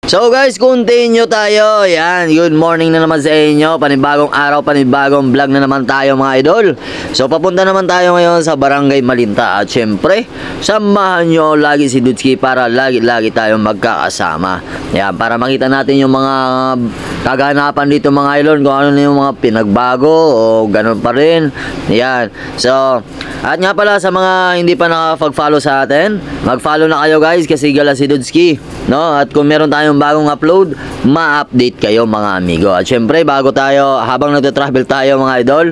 So guys, continue tayo. Yan, good morning na naman sa inyo. Panibagong araw, panibagong vlog na naman tayo mga idol. So papunta naman tayo ngayon sa Barangay Malinta. At syempre, samahan nyo lagi si Dudski para lagi tayong magkakasama. Yan, para makita natin yung mga kaganapan dito mga idol. Kung ano na yung mga pinagbago o ganun pa rin. Yan, so at nga pala sa mga hindi pa nakapag-follow sa atin, mag-follow na kayo guys kasi gala si Dudski, no? At kung meron tayong bagong upload, ma-update kayo mga amigo. At syempre, bago tayo, habang nagta-travel tayo mga idol,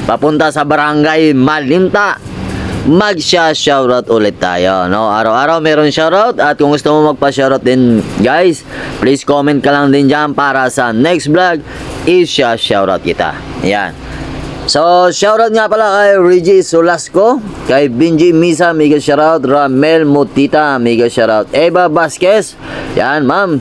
papunta sa Barangay Malinta, magsha-shoutout ulit tayo, no? Araw-araw meron shoutout at kung gusto mo magpa-shoutout din guys, please comment ka lang din dyan para sa next vlog is-shoutout kita. Yan. So, shoutout nga pala kay Reggie Solasco, kay Benji Misa, mega shoutout, Ramel Mutita, mega shoutout, Eva Vasquez, yan ma'am,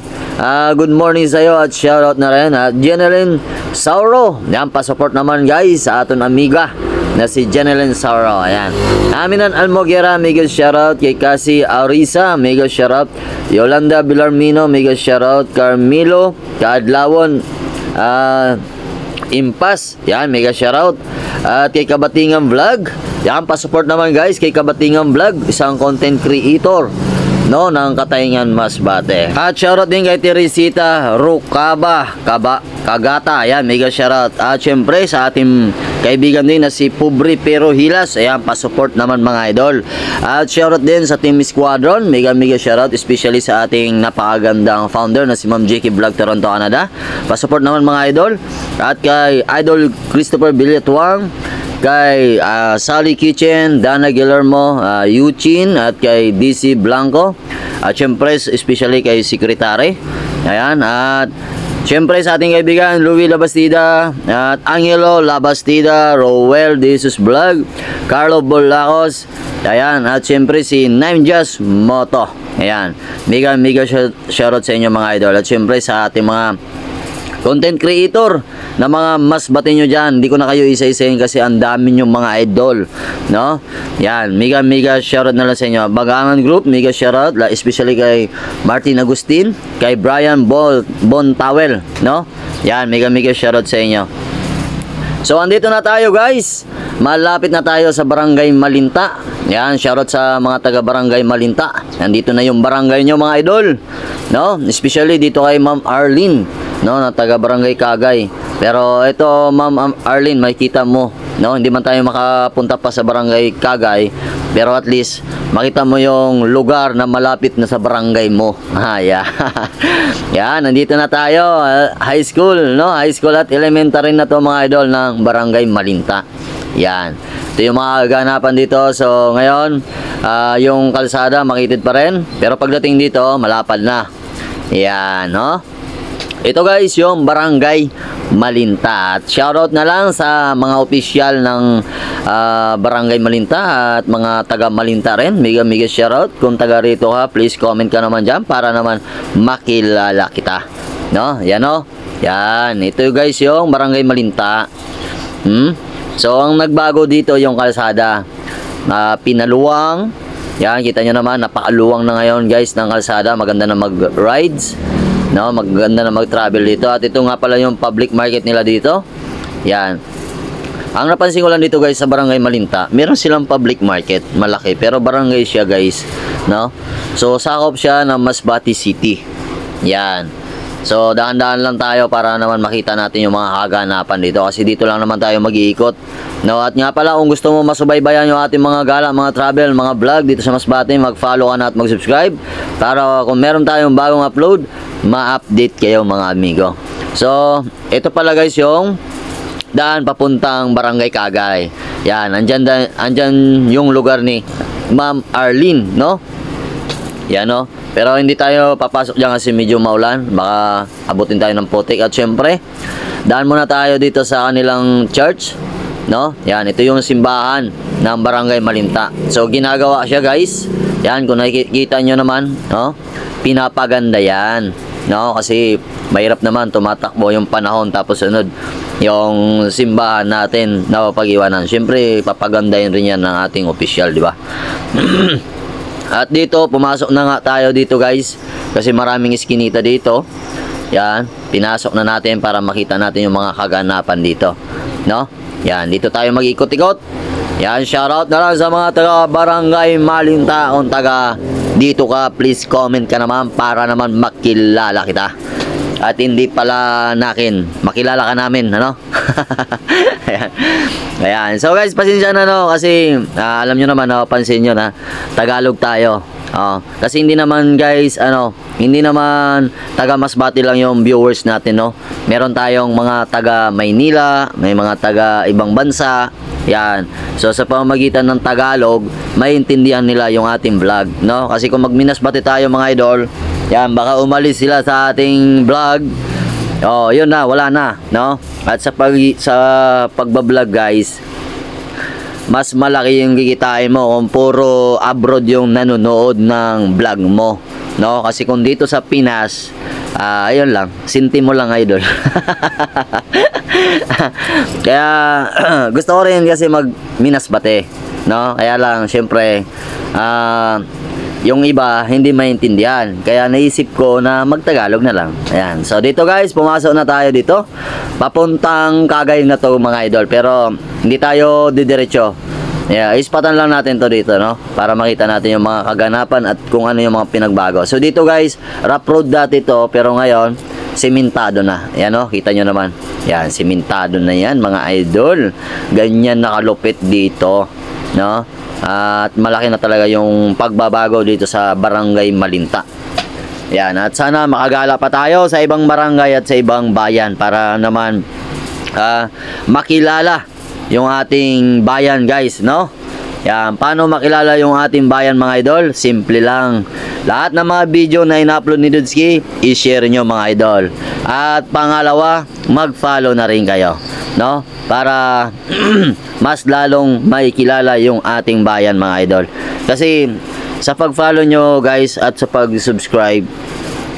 good morning sa'yo at shoutout na rin, at Jeneline Sauro, yan, pa-support naman guys sa aton amiga na si Jeneline Sauro, ayan. Aminan Almoguera, mega shoutout, kay Cassie Arisa, mega shoutout, Yolanda Bilarmino, mega shoutout, Carmelo Kaadlawon, Impas, yan, mega shoutout. At kay Kabatingan Vlog, yan, pa-support naman guys kay Kabatingan Vlog, isang content creator, no, ng Katayngan Masbate. At shoutout din kay Teresita Rukaba Kagata, yan, mega shoutout. At syempre sa ating kaibigan din na si Pobre Pero Hilas, ayan, pa-support naman mga idol. At shoutout din sa Team Squadron, mega shoutout, especially sa ating napakagandang founder na si Ma'am Jackie Vlog Toronto, Canada, pa-support naman mga idol. At kay Idol Christopher Billiatuang, kay Sally Kitchen, Dana Guillermo, Yuchin, at kay DC Blanco, at syempre especially kay Secretary, ayan, at syempre sa ating kaibigan Louie Labastida, at Angelo Labastida, Rowell Jesus Vlog, Carlo Bolacos, ayan, at syempre si Nine Just Moto, ayan, mega shoutout sa inyo mga idol. At syempre sa ating mga content creator na mga masbate nyo dyan, hindi ko na kayo isa-isahin kasi ang dami nyo mga idol, no? Yan, mega shoutout na lang sa inyo. Bagangan Group, mega shoutout, especially kay Martin Agustin, kay Brian Bontawel, no? Yan, mega shoutout sa inyo. So andito na tayo guys, malapit na tayo sa Barangay Malinta. Yan, shoutout sa mga taga Barangay Malinta. Nandito na yung barangay nyo mga idol, no? Especially dito kay Ma'am Arlene, no, na taga Barangay Kagay. Pero ito Ma'am Arlene, makikita mo, no, hindi man tayo makapunta pa sa Barangay Kagay, pero at least makita mo yung lugar na malapit na sa barangay mo. Yeah. Yan, nandito na tayo, high school, no, high school at elementary na to mga idol ng Barangay Malinta. Yan, ito yung mga ganapan dito. So ngayon, yung kalsada makitid pa rin, pero pagdating dito malapad na. Yan, no. Ito guys yung Barangay Malinta. At shoutout na lang sa mga opisyal ng Barangay Malinta at mga taga Malinta rin. Mega shoutout. Kung taga rito ka, please comment ka naman dyan para naman makilala kita, no? Yan, no? Yan, ito guys yung Barangay Malinta. So ang nagbago dito yung kalsada, pinaluwang. Yan, kita nyo naman, napakaluwang na ngayon guys ng kalsada. Maganda na mag-rides, no, maganda na mag-travel dito. At ito nga pala yung public market nila dito. Yan. Ang napansin ko lang dito guys sa Barangay Malinta, meron silang public market, malaki, pero barangay siya guys, no? So sakop siya ng Masbate City. Yan. So dahan-dahan lang tayo para naman makita natin yung mga kaganapan dito kasi dito lang naman tayo mag-iikot, no? At nga pala, kung gusto mo masubaybayan yung ating mga gala, mga travel, mga vlog dito sa Masbate, mag-follow ka na at mag-subscribe para kung meron tayong bagong upload, ma-update kayo mga amigo. So ito pala guys yung daan papuntang Barangay Kagay. Yan, andyan yung lugar ni Ma'am Arlene, no? Yan, no? Pero hindi tayo papasok dyan kasi medyo maulan, baka abutin tayo ng putik. At syempre, daan muna tayo dito sa kanilang church, no? Yan, ito yung simbahan ng Barangay Malinta. So ginagawa siya guys. Yan, kung nakikita nyo naman, no, pinapaganda yan, no, kasi mahirap naman tumatakbo yung panahon tapos sunod yung simbahan natin na pag-iwanan. Siyempre papagandahin rin yan ng ating opisyal, di ba? At dito, pumasok na nga tayo dito guys. Kasi maraming iskinita dito. Yan, pinasok na natin para makita natin yung mga kaganapan dito. No? Yan, dito tayo mag-ikot-ikot. Yan, shoutout na lang sa mga taga Barangay Malinta. Kung taga dito ka, please comment ka naman para naman makilala kita. At hindi pala nakin, makilala ka namin, ano? Ayan. Ayan. So guys, pasensya na no kasi alam nyo naman, pansin nyo na Tagalog tayo. Kasi hindi naman guys, hindi naman taga Masbate lang yung viewers natin, no. Meron tayong mga taga Maynila, may mga taga ibang bansa. Yan. So sa pamamagitan ng Tagalog, maintindihan nila yung ating vlog, no? Kasi kung magminasbate tayo mga idol, yan, baka umalis sila sa ating vlog. Yun na, wala na, no? At sa pagbablog guys, mas malaki yung kikitain mo kung puro abroad yung nanonood ng vlog mo, no? Kasi kung dito sa Pinas, ayun lang, sintimo lang idol. Kaya gusto ko rin kasi magminasbate, no? Kaya lang syempre yung iba hindi maintindihan, kaya naisip ko na magtagalog na lang. Ayan, so dito guys, pumasok na tayo dito papuntang Cagayan na to mga idol, pero hindi tayo didiretso. Ispatan lang natin to dito, no, para makita natin yung mga kaganapan at kung ano yung mga pinagbago. So dito guys, rough road dati to, pero ngayon sementado na. Ayan, no, kita nyo naman. Yan, sementado na yan mga idol. Ganyan nakalupit dito, no. At malaki na talaga yung pagbabago dito sa Barangay Malinta. Yan, at sana makagala pa tayo sa ibang barangay at sa ibang bayan para naman makilala yung ating bayan guys, no? Yan, paano makilala yung ating bayan mga idol? Simple lang. Lahat ng mga video na in-upload ni Dudski, i-share nyo mga idol. At pangalawa, mag-follow na rin kayo, no? Para mas lalong makikilala yung ating bayan mga idol. Kasi sa pag-follow nyo guys at sa pag-subscribe,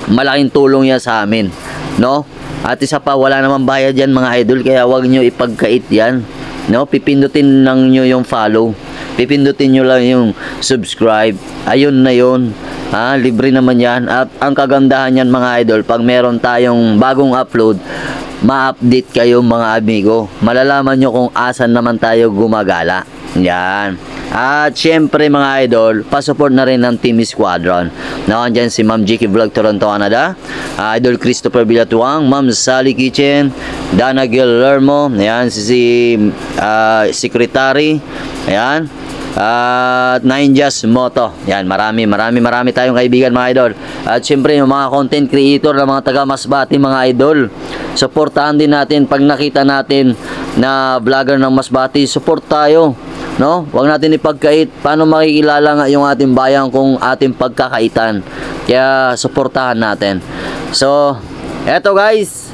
malaking tulong yan sa amin, no? At isa pa, wala namang bayad yan mga idol, kaya wag nyo ipagkait yan, no? Pipindutin lang nyo yung follow, pipindutin nyo lang yung subscribe, ayun na yun. Libre naman yan. At ang kagandahan yan mga idol, pag meron tayong bagong upload, ma-update kayo mga amigo, malalaman nyo kung asan naman tayo gumagala. Yan. At syempre mga idol, pa-support na rin ng Team Squadron. Andyan si Ma'am Jiki Vlog Toronto, Canada, Idol Christopher Villatuang, Ma'am Sally Kitchen, Dana Guillermo, ayan, si Secretary, ayan, at Ninjas Moto. Yan, marami tayong kaibigan mga idol. At syempre yung mga content creator ng mga taga Masbate mga idol, suportahan din natin. Pag nakita natin na vlogger ng Masbate, support tayo, no? Huwag natin ipagkait. Paano makikilala nga yung ating bayan kung ating pagkakaitan? Kaya suportahan natin. So eto guys,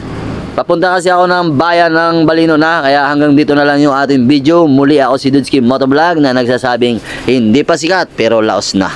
papunta kasi ako ng bayan ng Balino na, kaya hanggang dito na lang yung ating video. Muli ako si Dudski Motovlog na nagsasabing hindi pa sikat pero laos na.